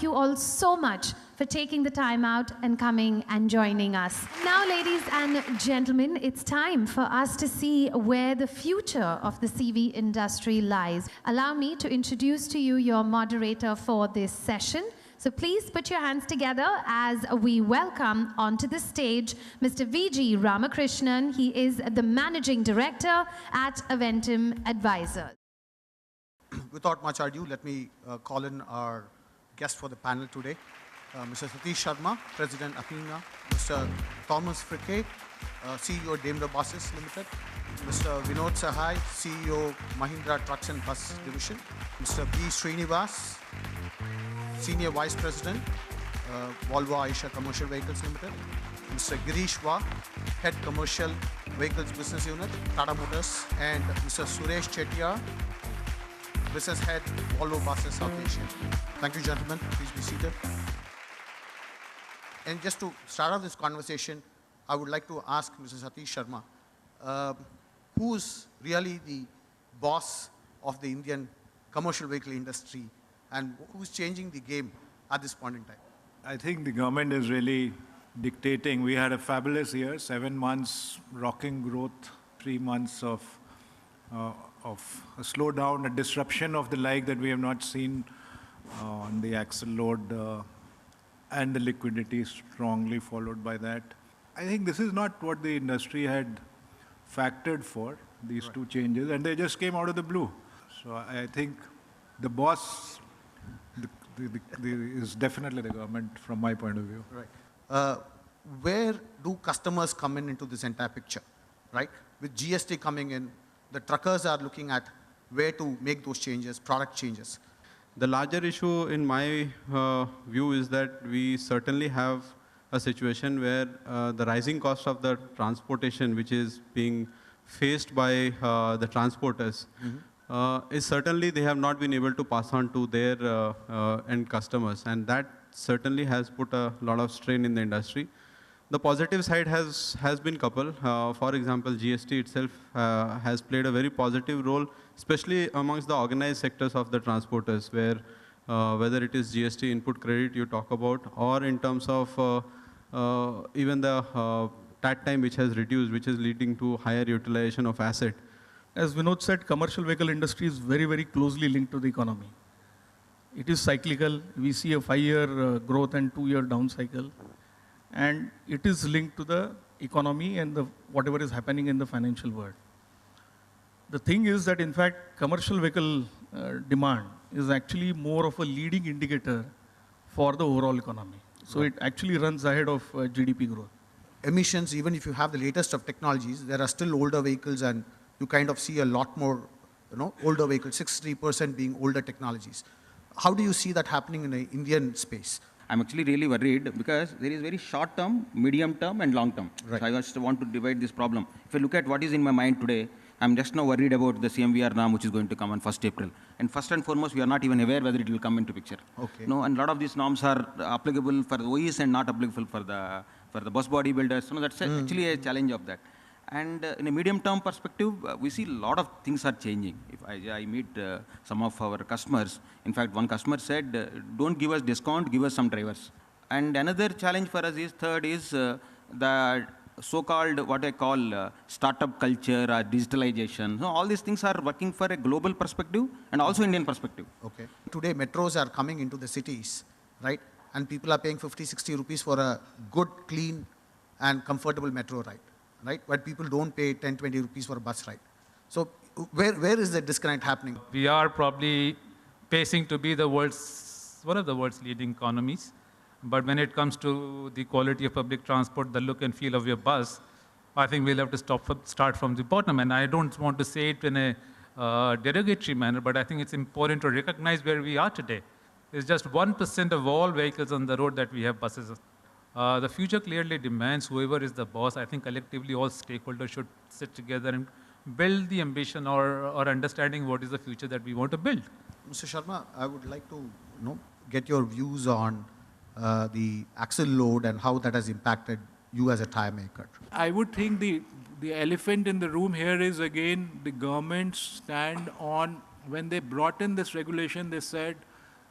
you all so much for taking the time out and coming and joining us. Now, ladies and gentlemen, it's time for us to see where the future of the CV industry lies. Allow me to introduce to you your moderator for this session. So please put your hands together as we welcome onto the stage Mr. V.G. Ramakrishnan. He is the Managing Director at Aventum Advisors. Without much ado, let me call in our guest for the panel today, Mr. Satish Sharma, President Apina, Mr. Thomas Fricke, CEO Daimler Buses Limited, Mr. Vinod Sahai, CEO Mahindra Trucks and Bus Division, Mr. B. Srinivas, Senior Vice President, Volvo Aisha Commercial Vehicles Limited, Mr. Girish Wah, Head Commercial Vehicles Business Unit, Tata Motors, and Mr. Suresh Chettiar, Business Head, Volvo Buses South Asia. Thank you, gentlemen. Please be seated. And just to start off this conversation, I would like to ask Mr. Satish Sharma, who's really the boss of the Indian commercial vehicle industry and who's changing the game at this point in time? I think the government is really dictating. We had a fabulous year, 7 months rocking growth, 3 months of a slowdown, a disruption of the like that we have not seen on the axle load and the liquidity strongly followed by that. I think this is not what the industry had factored for, these two changes, and they just came out of the blue. So I think the boss is definitely the government from my point of view. Right. Where do customers come into this entire picture, right? With GST coming in, the truckers are looking at where to make those changes, product changes. The larger issue in my view is that we certainly have a situation where the rising cost of the transportation, which is being faced by the transporters, is certainly they have not been able to pass on to their end customers, and that certainly has put a lot of strain in the industry. The positive side has been couple. For example, GST itself has played a very positive role, especially amongst the organized sectors of the transporters, where whether it is GST input credit you talk about, or in terms of even the TAT time which has reduced, which is leading to higher utilization of asset. As Vinod said, commercial vehicle industry is very, very closely linked to the economy. It is cyclical. We see a 5-year growth and 2-year down cycle. And it is linked to the economy and whatever is happening in the financial world. The thing is that, in fact, commercial vehicle demand is actually more of a leading indicator for the overall economy. So it actually runs ahead of GDP growth. Emissions, even if you have the latest of technologies, there are still older vehicles, and you kind of see a lot more, older vehicles, 63% being older technologies. How do you see that happening in the Indian space? I'm actually really worried because there is very short term, medium term, and long term. Right. So I just want to divide this problem. If you look at what is in my mind today, I'm just now worried about the CMVR norm, which is going to come on 1st April. And first and foremost, we are not even aware whether it will come into picture. Okay. No, and a lot of these norms are applicable for the OEs and not applicable for the bus body builders. So that's actually a challenge of that. And in a medium-term perspective, we see a lot of things are changing. If I meet some of our customers, in fact, one customer said, don't give us discount, give us some drivers. And another challenge for us is, third is the so-called, what I call startup culture or digitalization. So all these things are working for a global perspective and also Indian perspective. Okay. Today, metros are coming into the cities, right? And people are paying 50, 60 rupees for a good, clean, and comfortable metro ride. Right? But people don't pay 10, 20 rupees for a bus ride. So where is the disconnect happening? We are probably pacing to be one of the world's leading economies. But when it comes to the quality of public transport, the look and feel of your bus, I think we'll have to start from the bottom. And I don't want to say it in a derogatory manner, but I think it's important to recognize where we are today. It's just 1% of all vehicles on the road that we have buses. The future clearly demands whoever is the boss. I think collectively all stakeholders should sit together and build the ambition or understanding what is the future that we want to build. Mr. Sharma, I would like to get your views on the axle load and how that has impacted you as a tire maker. I would think the elephant in the room here is, again, the government's stand on, when they brought in this regulation, they said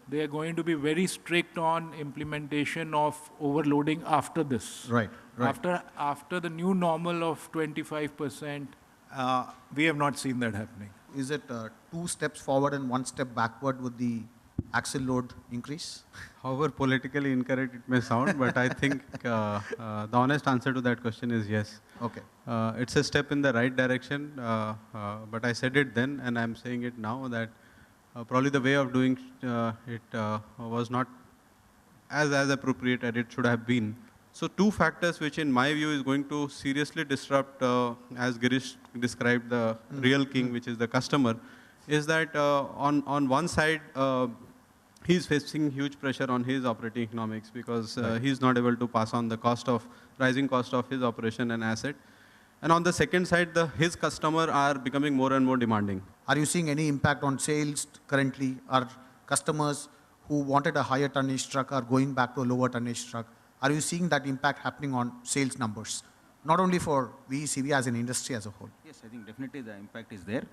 they are going to be very strict on implementation of overloading after this. Right. After the new normal of 25%. We have not seen that happening. Is it 2 steps forward and 1 step backward with the axle load increase? However politically incorrect it may sound, but I think the honest answer to that question is yes. Okay. It's a step in the right direction, but I said it then and I'm saying it now that probably the way of doing it was not as appropriate as it should have been. So 2 factors which in my view is going to seriously disrupt, as Girish described, the real king, which is the customer, is that on one side, he's facing huge pressure on his operating economics because he's not able to pass on the rising cost of his operation and asset. And on the second side, his customer are becoming more and more demanding. Are you seeing any impact on sales currently? Are customers who wanted a higher tonnage truck are going back to a lower tonnage truck? Are you seeing that impact happening on sales numbers? Not only for VECV as an industry as a whole. Yes, I think definitely the impact is there.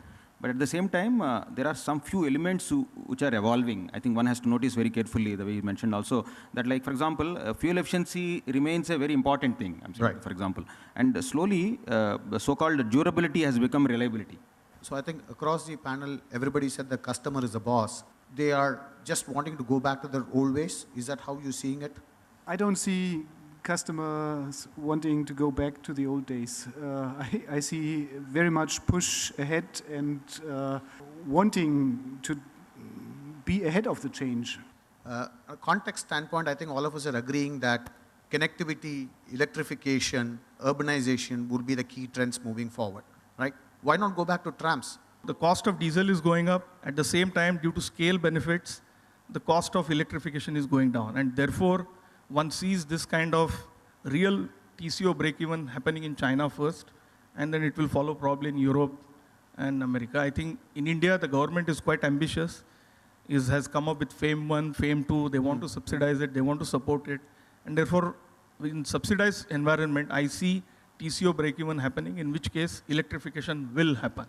But at the same time, there are some few elements which are evolving. I think one has to notice very carefully, the way you mentioned also, that like, for example, fuel efficiency remains a very important thing, I'm saying, for example. And slowly, the so-called durability has become reliability. So I think across the panel, everybody said the customer is the boss. They are just wanting to go back to their old ways. Is that how you're seeing it? I don't see customers wanting to go back to the old days. I see very much push ahead and wanting to be ahead of the change. A context standpoint, I think all of us are agreeing that connectivity, electrification, urbanization would be the key trends moving forward, right? Why not go back to trams? The cost of diesel is going up. At the same time, due to scale benefits, the cost of electrification is going down. And therefore, one sees this kind of real TCO break-even happening in China first, and then it will follow probably in Europe and America. I think in India, the government is quite ambitious, has come up with FAME 1, FAME 2. They want to subsidize it, they want to support it. And therefore, in subsidized environment, I see TCO break-even happening, in which case electrification will happen.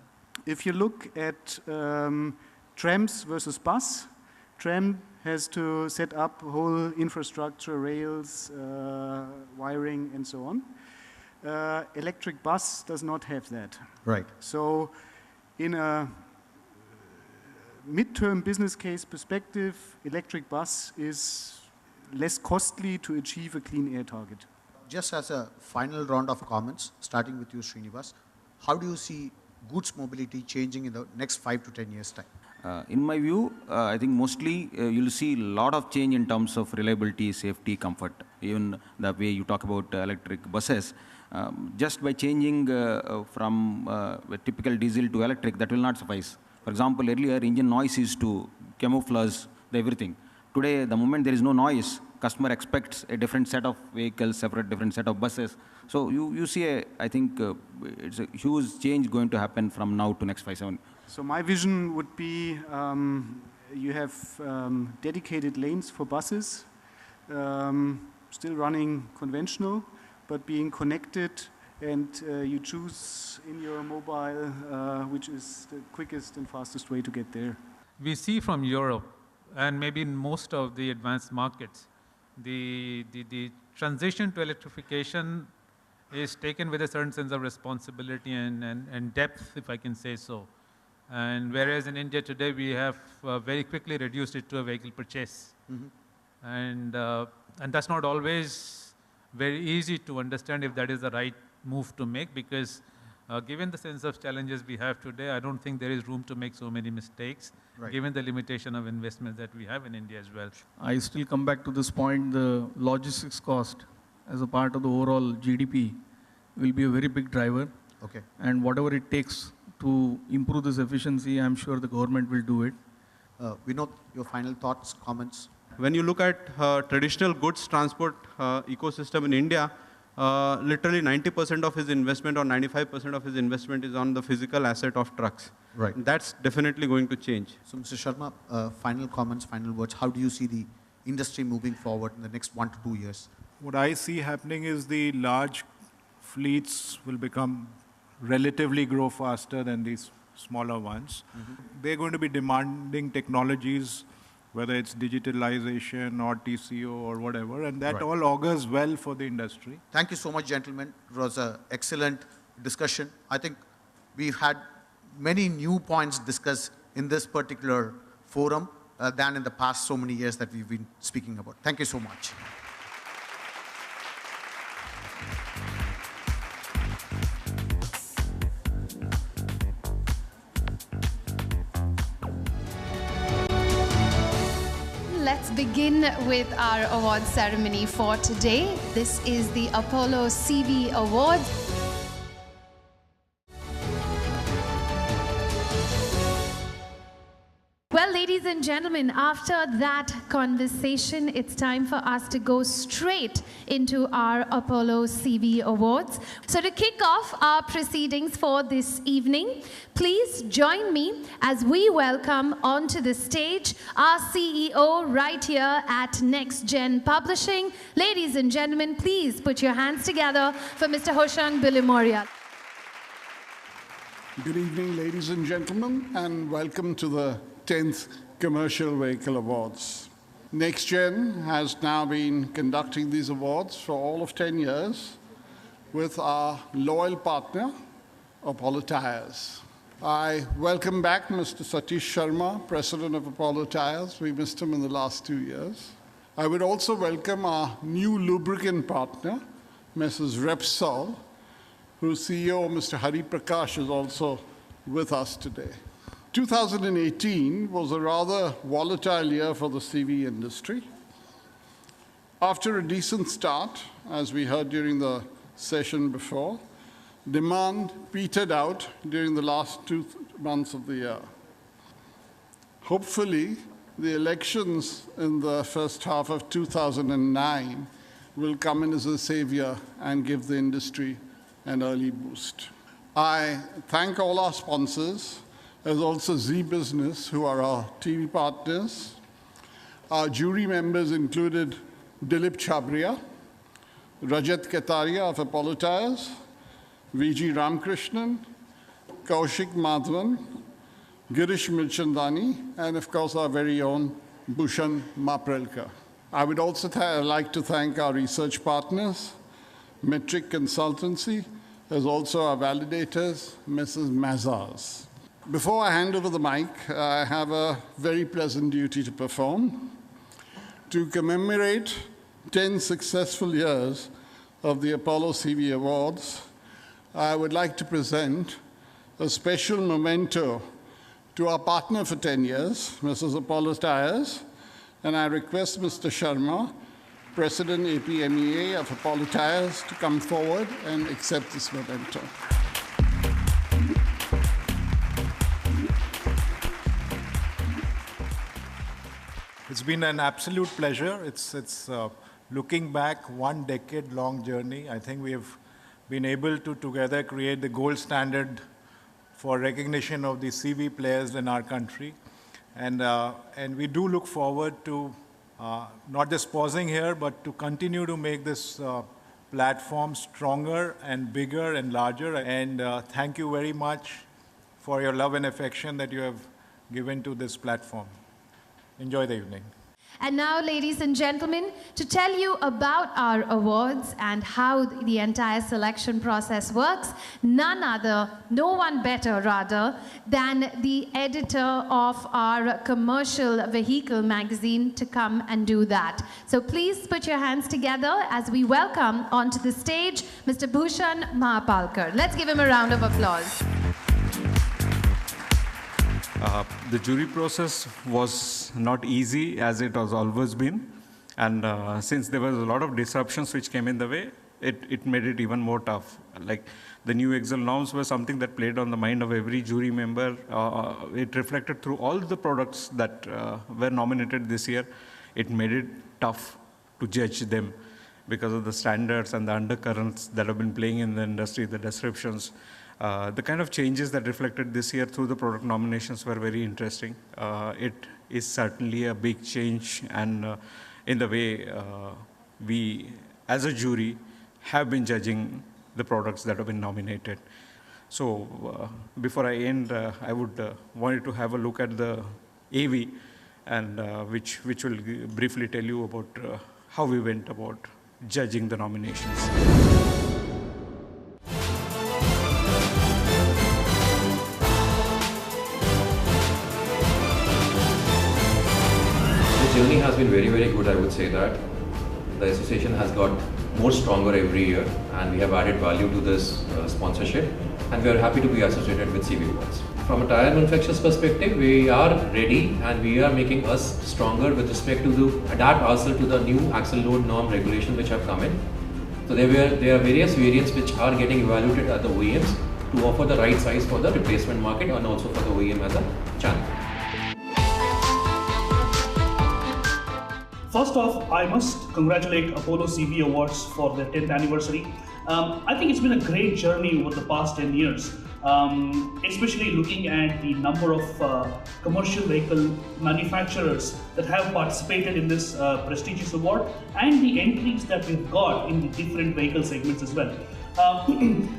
If you look at trams versus bus, tram has to set up whole infrastructure, rails, wiring, and so on. Electric bus does not have that. Right. So in a midterm business case perspective, electric bus is less costly to achieve a clean air target. Just as a final round of comments, starting with you, Srinivas, how do you see goods mobility changing in the next 5 to 10 years' time? In my view, I think mostly you'll see a lot of change in terms of reliability, safety, comfort. Even the way you talk about electric buses, just by changing from a typical diesel to electric, that will not suffice. For example, earlier engine noise used to camouflage everything. Today, the moment there is no noise, customer expects a different set of vehicles, different set of buses. So you see, I think it's a huge change going to happen from now to next 5-7. So my vision would be you have dedicated lanes for buses, still running conventional, but being connected, and you choose in your mobile which is the quickest and fastest way to get there. We see from Europe, and maybe in most of the advanced markets, the transition to electrification is taken with a certain sense of responsibility and depth, if I can say so. And whereas in India today, we have very quickly reduced it to a vehicle purchase. And that's not always very easy to understand if that is the right move to make, because given the sense of challenges we have today, I don't think there is room to make so many mistakes, given the limitation of investment that we have in India as well. I still come back to this point, the logistics cost as a part of the overall GDP will be a very big driver. Okay. And whatever it takes to improve this efficiency, I'm sure the government will do it. Vinod, your final thoughts, comments? When you look at traditional goods transport ecosystem in India, literally 90% of his investment or 95% of his investment is on the physical asset of trucks. Right. That's definitely going to change. So, Mr. Sharma, final comments, final words. How do you see the industry moving forward in the next 1 to 2 years? What I see happening is the large fleets will relatively grow faster than these smaller ones. They're going to be demanding technologies whether it's digitalization or TCO or whatever, and that Right. all augurs well for the industry. Thank you so much, gentlemen. It was an excellent discussion. I think we've had many new points discussed in this particular forum than in the past so many years that we've been speaking about. Thank you so much. Let's begin with our award ceremony for today. This is the Apollo CV Awards. Well, ladies and gentlemen, after that conversation, it's time for us to go straight into our Apollo CV Awards. So to kick off our proceedings for this evening, please join me as we welcome onto the stage our CEO right here at Next Gen Publishing. Ladies and gentlemen, please put your hands together for Mr. Hoshang Bilimoria. Good evening, ladies and gentlemen, and welcome to the 10th Commercial Vehicle Awards. NextGen has now been conducting these awards for all of 10 years with our loyal partner, Apollo Tyres. I welcome back Mr. Satish Sharma, President of Apollo Tyres. We missed him in the last 2 years. I would also welcome our new lubricant partner, Mrs. Repsol, whose CEO, Mr. Hari Prakash, is also with us today. 2018 was a rather volatile year for the CV industry. After a decent start, as we heard during the session before, demand petered out during the last 2 months of the year. Hopefully, the elections in the first half of 2009 will come in as a savior and give the industry an early boost. I thank all our sponsors, as also Z Business, who are our TV partners. Our jury members included Dilip Chabria, Rajat Kataria of Apollo Tyres, VG Ramkrishnan, Kaushik Madhavan, Girish Milchandani, and of course our very own Bhushan Maprelka. I would also like to thank our research partners, Metric Consultancy, as also our validators, Mrs. Mazars. Before I hand over the mic, I have a very pleasant duty to perform. To commemorate 10 successful years of the Apollo CV Awards, I would like to present a special memento to our partner for 10 years, Mrs. Apollo Tyres, and I request Mr. Sharma, President APMEA of Apollo Tyres, to come forward and accept this memento. It's been an absolute pleasure. It's looking back, 1 decade-long journey. I think we have been able to together create the gold standard for recognition of the CV players in our country. And we do look forward to not just pausing here, but to continue to make this platform stronger and bigger and larger. And thank you very much for your love and affection that you have given to this platform. Enjoy the evening. And now, ladies and gentlemen, to tell you about our awards and how the entire selection process works, no one better rather, than the editor of our commercial vehicle magazine to come and do that. So please put your hands together as we welcome onto the stage Mr. Bhushan Mahapalkar. Let's give him a round of applause. The jury process was not easy, as it has always been. And since there was a lot of disruptions which came in the way, it made it even more tough. Like the new Excel norms were something that played on the mind of every jury member. It reflected through all the products that were nominated this year. It made it tough to judge them because of the standards and the undercurrents that have been playing in the industry, the disruptions. The kind of changes that reflected this year through the product nominations were very interesting. It is certainly a big change, and in the way we, as a jury, have been judging the products that have been nominated. So before I end, I would want you to have a look at the AV and which will briefly tell you about how we went about judging the nominations. The journey has been very, very good, I would say that. The association has got more stronger every year, and we have added value to this sponsorship, and we are happy to be associated with CV Awards. From a tire manufacturer's perspective, we are ready and we are making us stronger with respect to adapt ourselves to the new axle load norm regulation which have come in. So there are various variants which are getting evaluated at the OEMs to offer the right size for the replacement market and also for the OEM as a channel. First off, I must congratulate Apollo CV Awards for their 10th anniversary. I think it's been a great journey over the past 10 years, especially looking at the number of commercial vehicle manufacturers that have participated in this prestigious award and the entries that we've got in the different vehicle segments as well.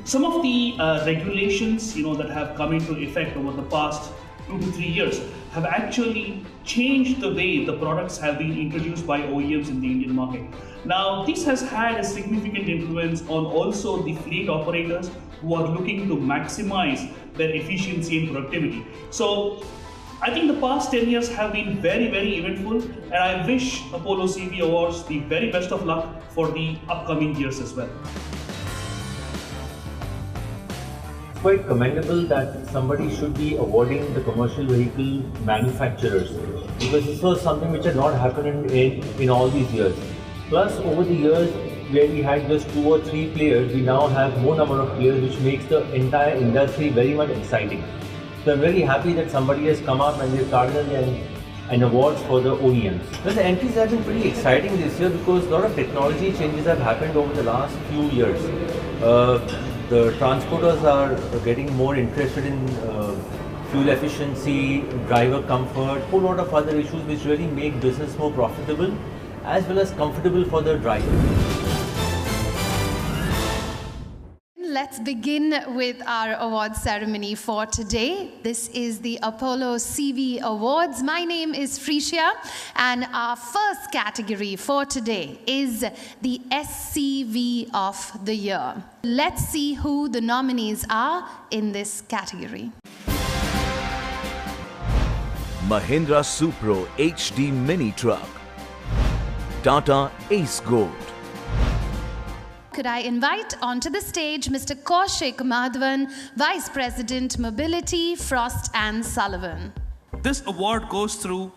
Some of the regulations that have come into effect over the past 2 to 3 years have actually changed the way the products have been introduced by OEMs in the Indian market. Now, this has had a significant influence on also the fleet operators who are looking to maximize their efficiency and productivity. So, I think the past 10 years have been very, very eventful, and I wish Apollo CV Awards the very best of luck for the upcoming years as well. Quite commendable that somebody should be awarding the commercial vehicle manufacturers, because this was something which had not happened in all these years. Plus, over the years, where we had just 2 or 3 players, we now have more number of players, which makes the entire industry very much exciting. So I'm very happy that somebody has come up and they've started an award for the OEMs. Well, the entries have been pretty exciting this year because a lot of technology changes have happened over the last few years. The transporters are getting more interested in fuel efficiency, driver comfort, a whole lot of other issues which really make business more profitable as well as comfortable for the driver. Let's begin with our award ceremony for today. This is the Apollo CV Awards. My name is Freesia, and our first category for today is the SCV of the Year. Let's see who the nominees are in this category. Mahindra Supro HD Mini Truck, Tata Ace Gold. Could I invite onto the stage Mr. Kaushik Madhavan, Vice President Mobility, Frost & Sullivan. This award goes through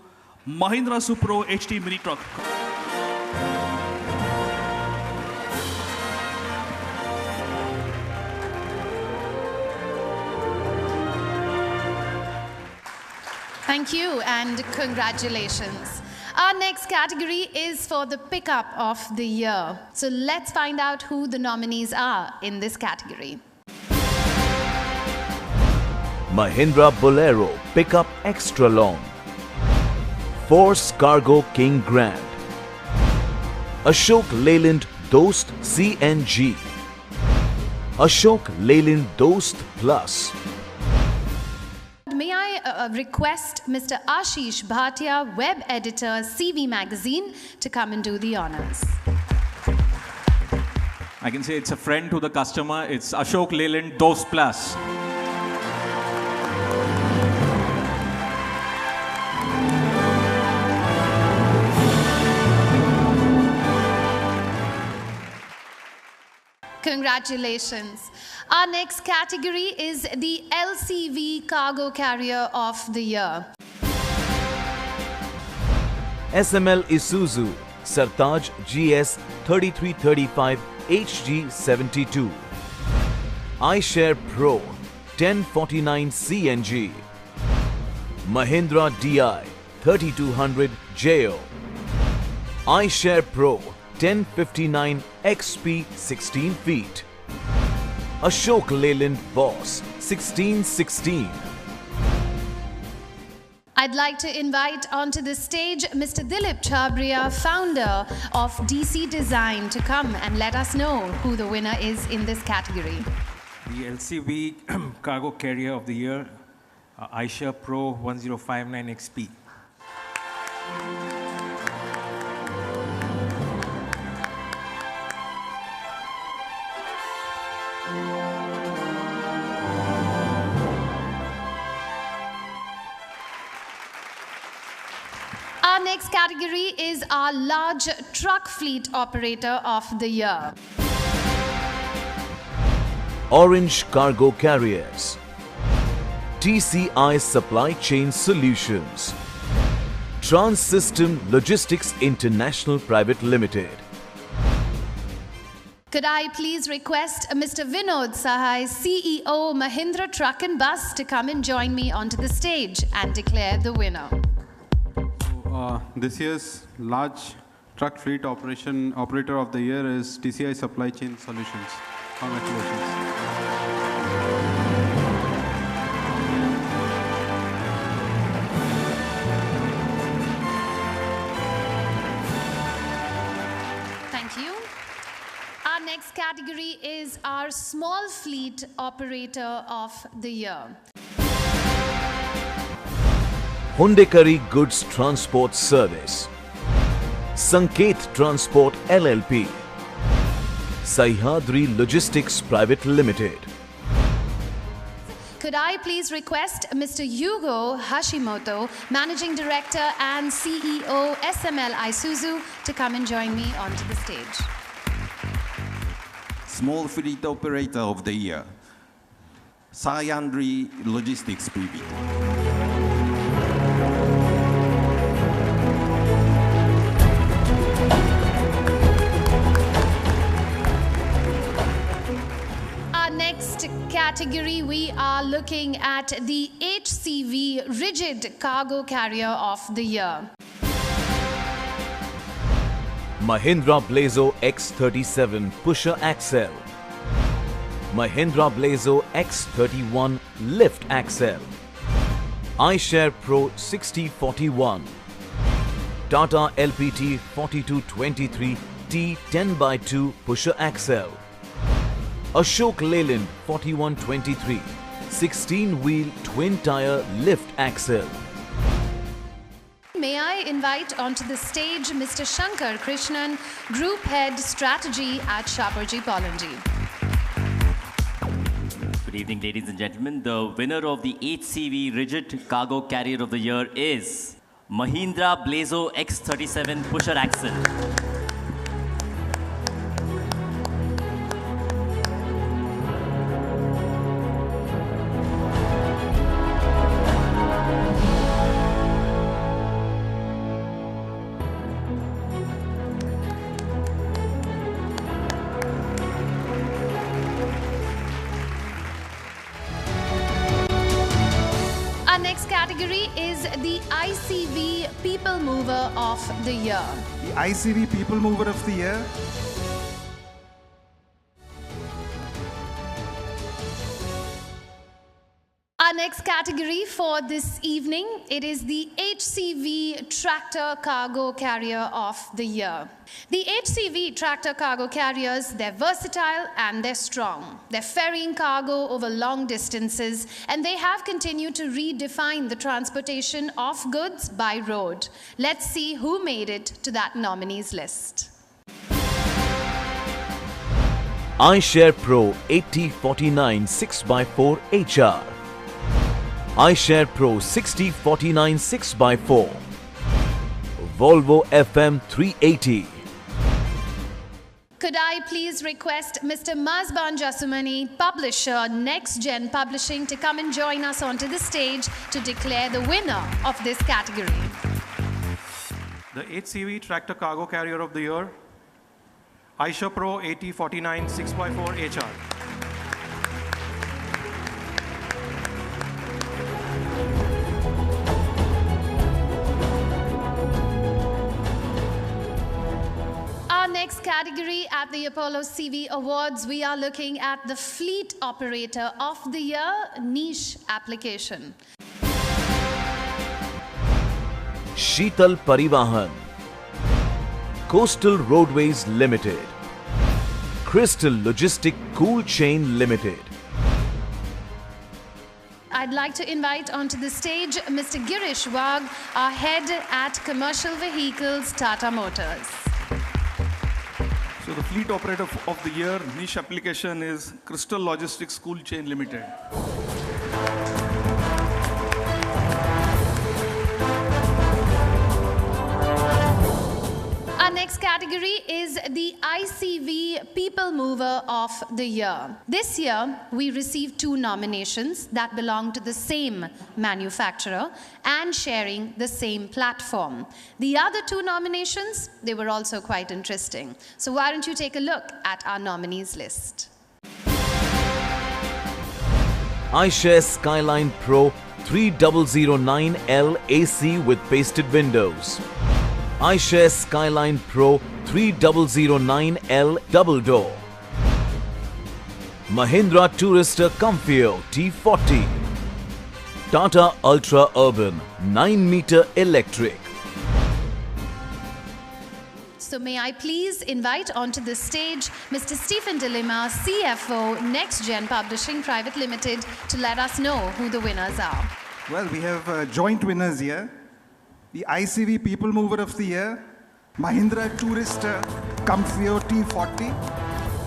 Mahindra Supro HD Mini Truck. Thank you and congratulations. Our next category is for the pickup of the year. So let's find out who the nominees are in this category. Mahindra Bolero Pickup Extra Long, Force Cargo King Grand, Ashok Leyland Dost CNG, Ashok Leyland Dost Plus. May I request Mr. Ashish Bhatia, web editor, CV Magazine, to come and do the honors. I can say it's a friend to the customer. It's Ashok Leyland Dost Plus. Congratulations. Our next category is the LCV Cargo Carrier of the Year. SML Isuzu Sartaj GS 3335 HG72, iShare Pro 1049 CNG, Mahindra DI 3200 JO, iShare Pro 1059 XP 16 feet, Ashok Leyland Boss 1616. I'd like to invite onto the stage Mr. Dilip Chabria, founder of DC Design, to come and let us know who the winner is in this category. The LCV Cargo Carrier of the Year, iShare Pro 1059 XP. Our next category is our large truck fleet operator of the year. Orange Cargo Carriers, TCI Supply Chain Solutions, Trans-System Logistics International Private Limited. Could I please request Mr. Vinod Sahai, CEO Mahindra Truck and Bus, to come and join me onto the stage and declare the winner. This year's large truck fleet operator of the year is TCI Supply Chain Solutions. Congratulations. Thank you. Our next category is our small fleet operator of the year. Hundekari Goods Transport Service, Sanket Transport LLP, Sahyadri Logistics Private Limited. Could I please request Mr. Yugo Hashimoto, Managing Director and CEO SML Isuzu, to come and join me onto the stage. Small fleet operator of the year, Sahyadri Logistics PV. Next category, we are looking at the HCV Rigid Cargo Carrier of the Year. Mahindra Blazo X37 Pusher Axle, Mahindra Blazo X31 Lift Axle, iShare Pro 6041, Tata LPT 4223 T 10x2 Pusher Axle, Ashok Leyland 4123 16-wheel twin-tire lift axle. May I invite onto the stage Mr. Shankar Krishnan, Group Head Strategy at Shapoorji Pallonji. Good evening, ladies and gentlemen. The winner of the HCV Rigid Cargo Carrier of the Year is Mahindra Blazo X37 Pusher Axle. Our next category is the ICV People Mover of the Year. The ICV People Mover of the Year. Our next category for this evening, it is the HCV Tractor Cargo Carrier of the Year. The HCV Tractor Cargo Carriers, they're versatile and they're strong. They're ferrying cargo over long distances, and they have continued to redefine the transportation of goods by road. Let's see who made it to that nominees list. iShare Pro 8049 6x4 HR, iShare Pro 6049 6x4, Volvo FM 380. Could I please request Mr. Mazban Jasumani, publisher, Next Gen Publishing, to come and join us onto the stage to declare the winner of this category. The HCV Tractor Cargo Carrier of the Year, iShare Pro 8049 6x4 HR. Our next category at the Apollo CV Awards, we are looking at the Fleet Operator of the Year niche application. Sheetal Parivahan, Coastal Roadways Limited, Crystal Logistic Cool Chain Limited. I'd like to invite onto the stage Mr. Girish Wagh, our head at Commercial Vehicles, Tata Motors. So the fleet operator of the year niche application is Crystal Logistics Cool Chain Limited. Our next category is the ICV People Mover of the Year. This year, we received 2 nominations that belong to the same manufacturer and sharing the same platform. The other 2 nominations, they were also quite interesting. So why don't you take a look at our nominees list. iShare Skyline Pro 3009L AC with pasted windows. iShare Skyline Pro 3009L double door. Mahindra Tourister Comfio T40. Tata Ultra Urban 9-meter electric. So may I please invite onto the stage Mr. Stephen Delima, CFO, Next Gen Publishing Private Limited, to let us know who the winners are. Well, we have joint winners here. The ICV People Mover of the Year, Mahindra Tourister Comfio T40,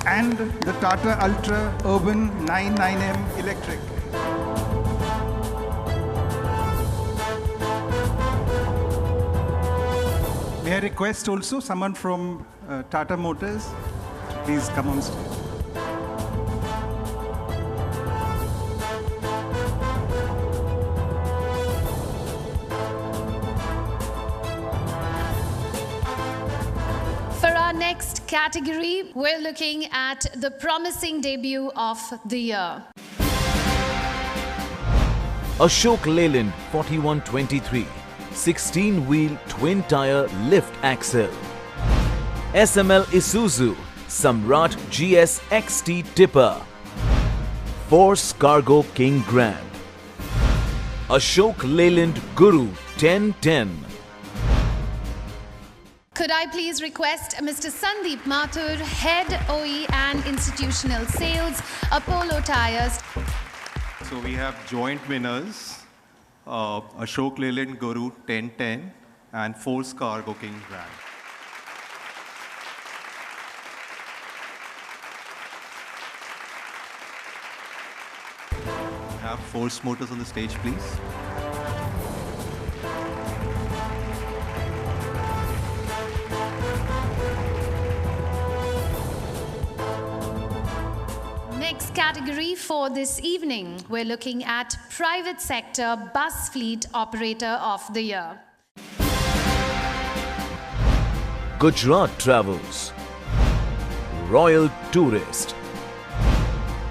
and the Tata Ultra Urban 99M Electric. May I request also someone from Tata Motors to please come on stage. For our next category, we're looking at the promising debut of the year. Ashok Leyland 4123 16-wheel twin-tire lift axle. SML Isuzu Samrat GS XT tipper. Force Cargo King Grand. Ashok Leyland Guru 1010. Could I please request Mr. Sandeep Mathur, Head OE and Institutional Sales, Apollo Tyres. So we have joint winners, Ashok Leyland Guru 1010 and Force Cargo King Grand. Have Force Motors on the stage, please. Next category for this evening, we're looking at Private Sector Bus Fleet Operator of the Year. Gujarat Travels. Royal Tourist.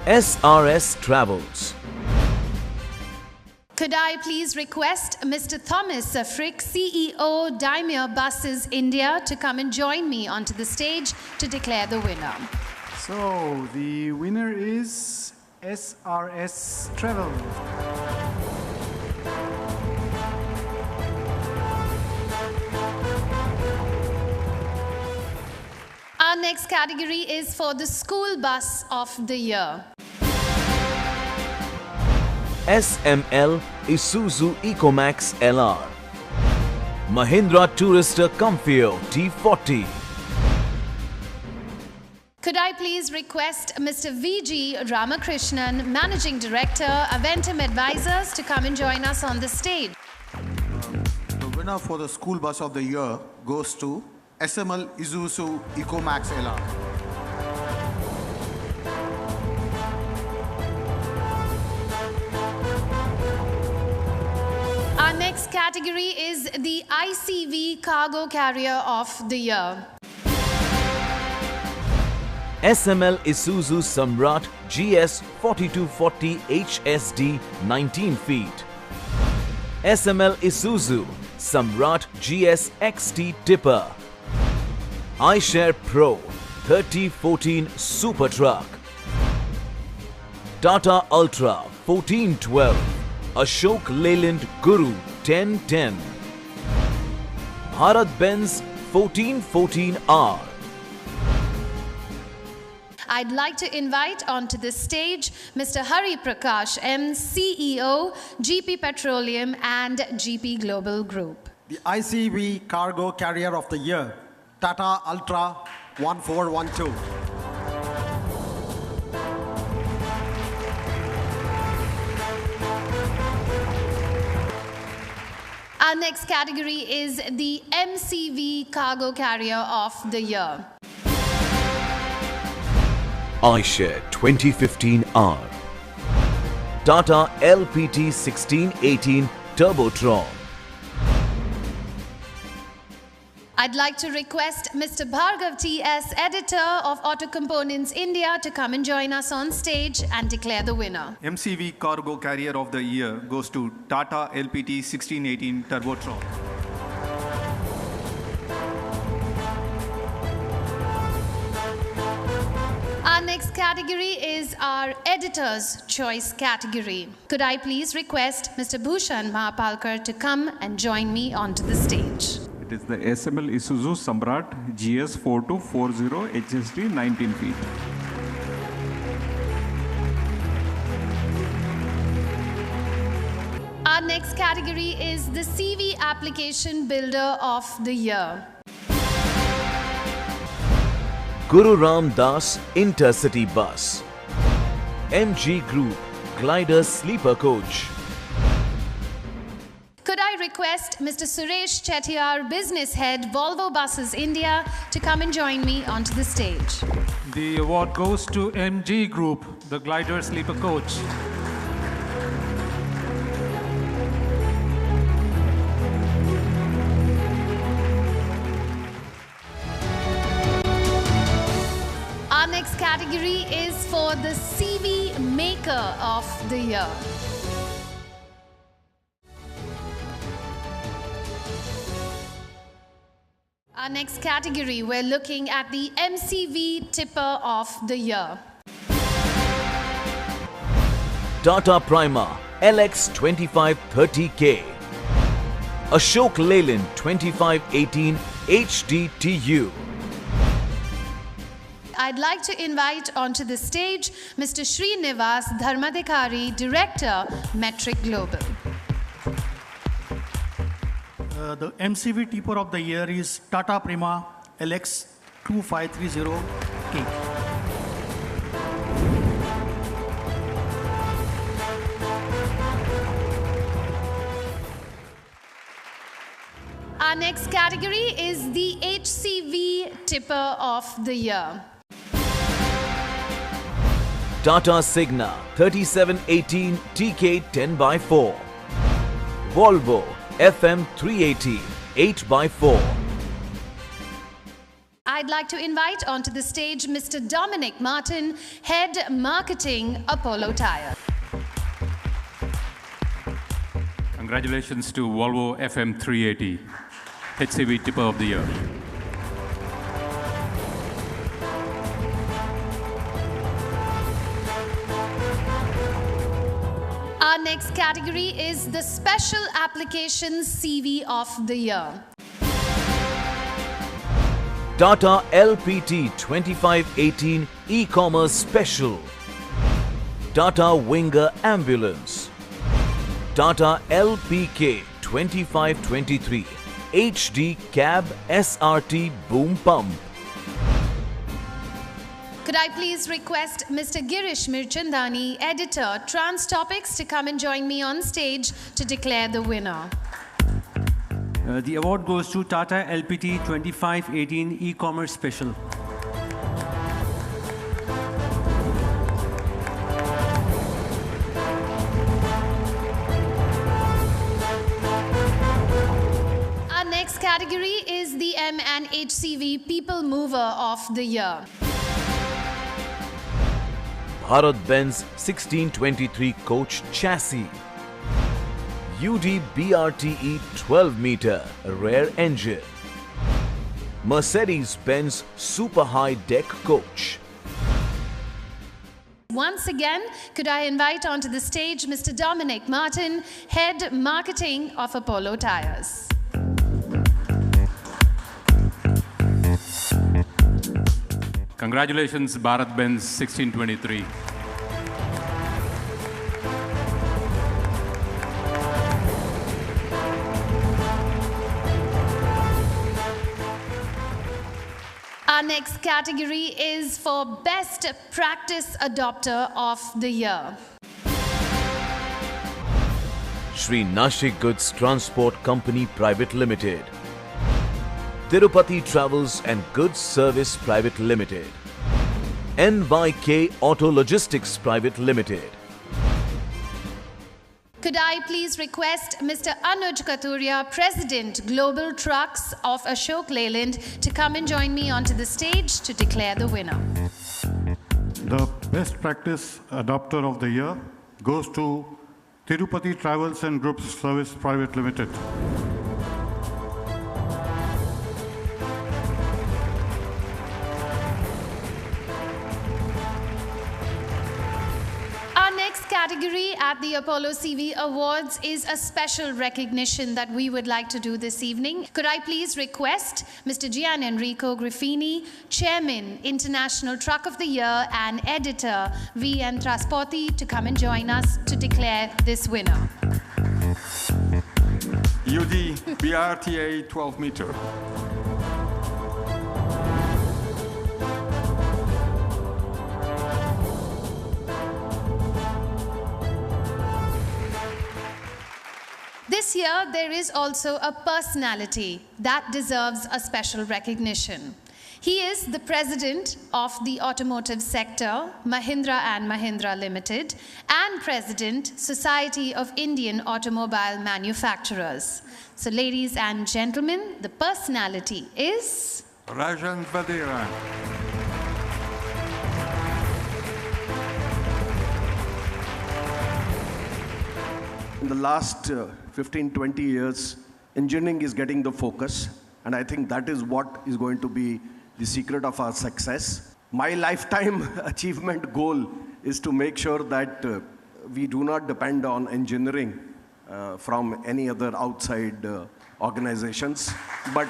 SRS Travels. Could I please request Mr. Thomas Frick, CEO, Daimyo Buses India, to come and join me onto the stage to declare the winner. So the winner is SRS Travel. Our next category is for the School Bus of the Year. SML Isuzu Ecomax LR. Mahindra Tourister Comfio T40. Could I please request Mr. V.G. Ramakrishnan, Managing Director, Aventum Advisors, to come and join us on the stage. The winner for the School Bus of the Year goes to SML Isuzu Ecomax LR. Our next category is the ICV Cargo Carrier of the Year. SML Isuzu Samrat GS 4240 HSD 19 feet. SML Isuzu Samrat GS XT tipper. iShare Pro 3014 Super Truck. Tata Ultra 1412. Ashok Leyland Guru 1010. Bharat Benz 1414R. I'd like to invite onto the stage Mr. Hari Prakash M, CEO, GP Petroleum and GP Global Group. The ICV Cargo Carrier of the Year, Tata Ultra 1412. Our next category is the MCV Cargo Carrier of the Year. iShare 2015R, Tata LPT 1618 Turbotron. I'd like to request Mr. Bhargav T.S., editor of Auto Components India, to come and join us on stage and declare the winner. MCV Cargo Carrier of the Year goes to Tata LPT 1618 Turbotron. Our next category is our Editor's Choice category. Could I please request Mr. Bhushan Mahapalkar to come and join me onto the stage? It is the SML Isuzu Samrat GS4240 HSD 19 feet. Our next category is the CV Application Builder of the Year. Guru Ram Das Intercity Bus, MG Group Glider Sleeper Coach. Could I request Mr. Suresh Chettiar, Business Head, Volvo Buses India, to come and join me onto the stage? The award goes to MG Group, the Glider Sleeper Coach. Our next category is for the CV Maker of the Year. Our next category, we're looking at the MCV Tipper of the Year. Tata Prima LX 2530K, Ashok Leyland 2518 HDTU. I'd like to invite onto the stage Mr. Srinivas Dharmadhikari, Director, Metric Global. The MCV Tipper of the Year is Tata Prima LX 2530K. Our next category is the HCV Tipper of the Year. Tata Signa 3718 TK 10x4, Volvo FM 380 8x4. I'd like to invite onto the stage Mr. Dominic Martin, Head Marketing, Apollo Tyre. Congratulations to Volvo FM 380, HCV Tipper of the Year. Our next category is the Special Applications CV of the Year. Tata LPT 2518 E-Commerce Special, Tata Winger Ambulance, Tata LPK 2523 HD Cab SRT Boom Pump. Could I please request Mr. Girish Mirchandani, Editor, Trans Topics, to come and join me on stage to declare the winner? The award goes to Tata LPT 2518 E-Commerce Special. Our next category is the M&HCV People Mover of the Year. Bharat-Benz 1623 Coach Chassis, UD BRTE 12-meter rear engine, Mercedes-Benz Super High Deck Coach. Once again, could I invite onto the stage Mr. Dominic Martin, Head Marketing of Apollo Tyres. Congratulations, Bharat Benz 1623. Our next category is for Best Practice Adopter of the Year. Shri Nashik Goods Transport Company Private Limited, Tirupati Travels and Goods Service Private Limited, NYK Auto Logistics Private Limited. Could I please request Mr. Anuj Katuria, President, Global Trucks of Ashok Leyland, to come and join me onto the stage to declare the winner. The Best Practice Adopter of the Year goes to Tirupati Travels and Groups Service Private Limited. Our next category at the Apollo CV Awards is a special recognition that we would like to do this evening. Could I please request Mr. Gian Enrico Griffini, Chairman, International Truck of the Year and Editor, VN Trasporti, to come and join us to declare this winner. UD BRTA 12 meter. This year, there is also a personality that deserves a special recognition. He is the president of the automotive sector, Mahindra & Mahindra Limited, and president, Society of Indian Automobile Manufacturers. So, ladies and gentlemen, the personality is Rajan Vadera. In the last 15-20 years, engineering is getting the focus, and I think that is what is going to be the secret of our success. My lifetime achievement goal is to make sure that we do not depend on engineering from any other outside organizations. But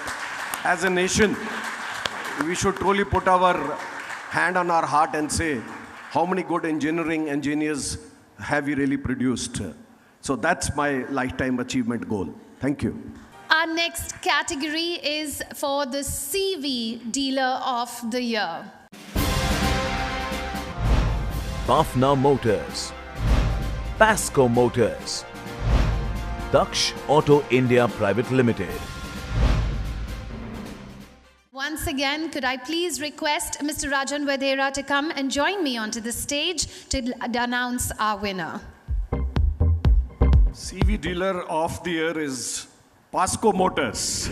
as a nation, we should truly put our hand on our heart and say, how many good engineering engineers have we really produced? So that's my lifetime achievement goal. Thank you. Our next category is for the CV Dealer of the Year. Bafna Motors, Pasco Motors, Daksh Auto India Private Limited. Once again, could I please request Mr. Rajan Vadera to come and join me onto the stage to announce our winner. CV Dealer of the Year is Pasco Motors.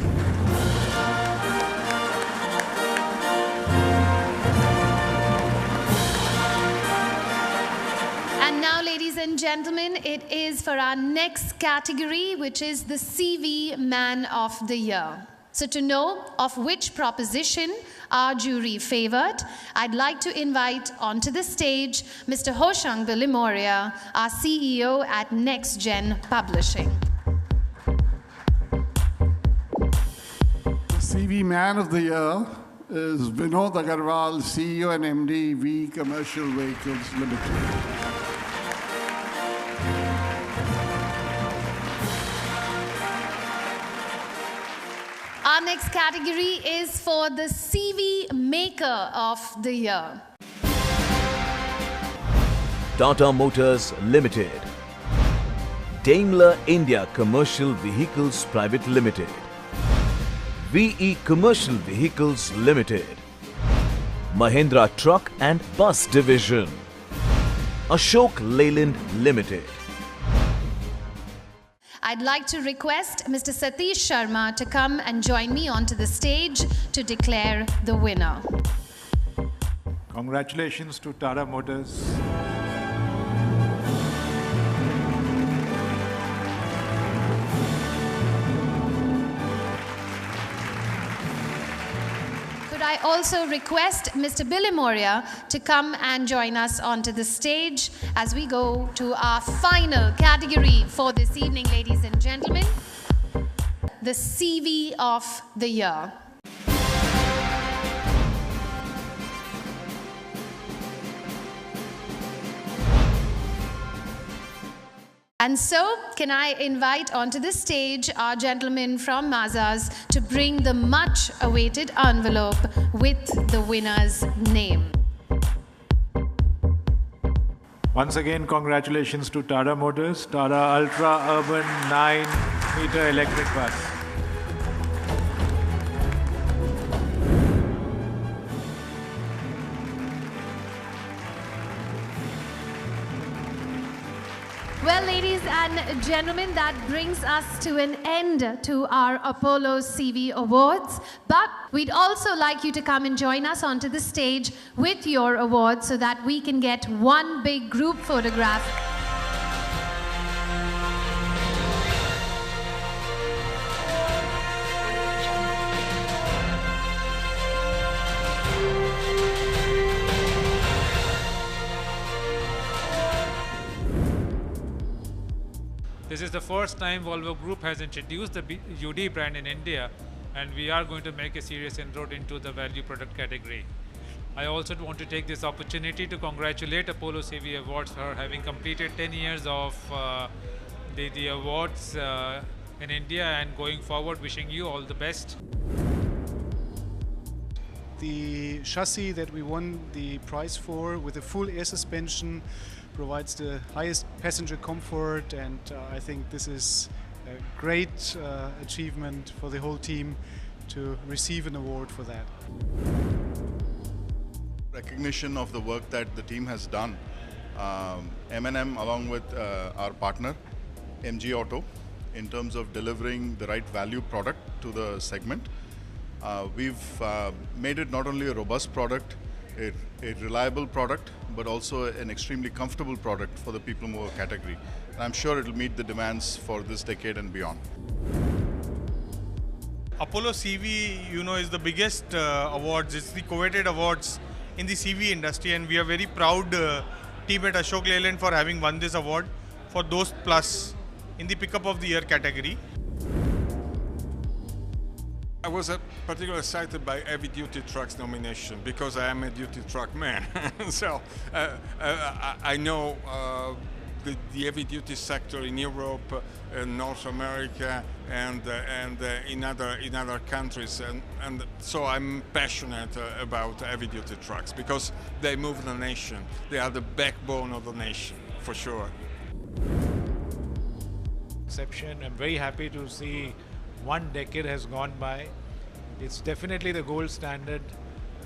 And now, ladies and gentlemen, it is for our next category, which is the CV Man of the Year. So to know of which proposition our jury favored, I'd like to invite onto the stage Mr. Hoshang Bilimoria, our CEO at Next Gen Publishing. The CV Man of the Year is Vinod Agarwal, CEO and MD, V Commercial Vehicles Limited. Our next category is for the CV Maker of the Year. Tata Motors Limited, Daimler India Commercial Vehicles Private Limited, VE Commercial Vehicles Limited, Mahindra Truck and Bus Division, Ashok Leyland Limited. I'd like to request Mr. Satish Sharma to come and join me onto the stage to declare the winner. Congratulations to Tata Motors. Could I also request Mr. Bilimoria to come and join us onto the stage as we go to our final category for this evening, ladies and gentlemen, the CV of the Year. And so, can I invite onto the stage our gentleman from Mazars to bring the much-awaited envelope with the winner's name. Once again, congratulations to Tata Motors, Tata Ultra Urban 9-meter electric bus. Well, ladies and gentlemen, that brings us to an end to our Apollo CV Awards. But we'd also like you to come and join us onto the stage with your awards so that we can get one big group photograph. This is the first time Volvo Group has introduced the UD brand in India, and we are going to make a serious inroad into the value product category. I also want to take this opportunity to congratulate Apollo CV Awards for having completed 10 years of the awards in India, and going forward, wishing you all the best. The chassis that we won the prize for with a full air suspension provides the highest passenger comfort, and I think this is a great achievement for the whole team to receive an award for that. Recognition of the work that the team has done. M&M along with our partner MG Auto in terms of delivering the right value product to the segment. We've made it not only a robust product, a reliable product, but also an extremely comfortable product for the people mover category. And I'm sure it'll meet the demands for this decade and beyond. Apollo CV, is the biggest awards. It's the coveted awards in the CV industry, and we are very proud team at Ashok Leyland for having won this award for Dost Plus in the pickup of the year category. I was particularly excited by heavy duty trucks nomination because I am a duty truck man. So I know the heavy duty sector in Europe, North America, and in other countries, and so I'm passionate about heavy duty trucks because they move the nation. They are the backbone of the nation, for sure. I'm very happy to see 1 decade has gone by. It's definitely the gold standard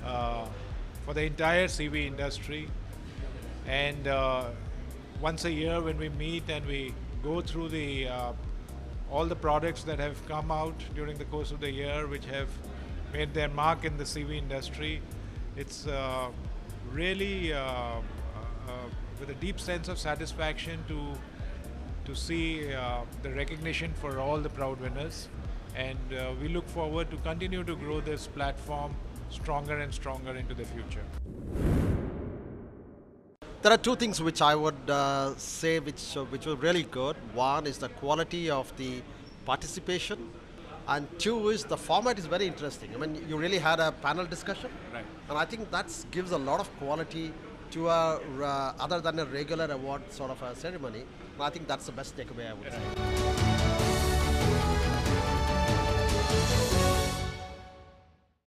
for the entire CV industry. And once a year when we meet and we go through all the products that have come out during the course of the year, which have made their mark in the CV industry, it's really with a deep sense of satisfaction to see the recognition for all the proud winners. And we look forward to continue to grow this platform stronger and stronger into the future. There are two things which I would say which were really good. One is the quality of the participation, and two is the format is very interesting. I mean, you really had a panel discussion, right? And I think that gives a lot of quality to a other than a regular award sort of a ceremony. And I think that's the best takeaway I would say.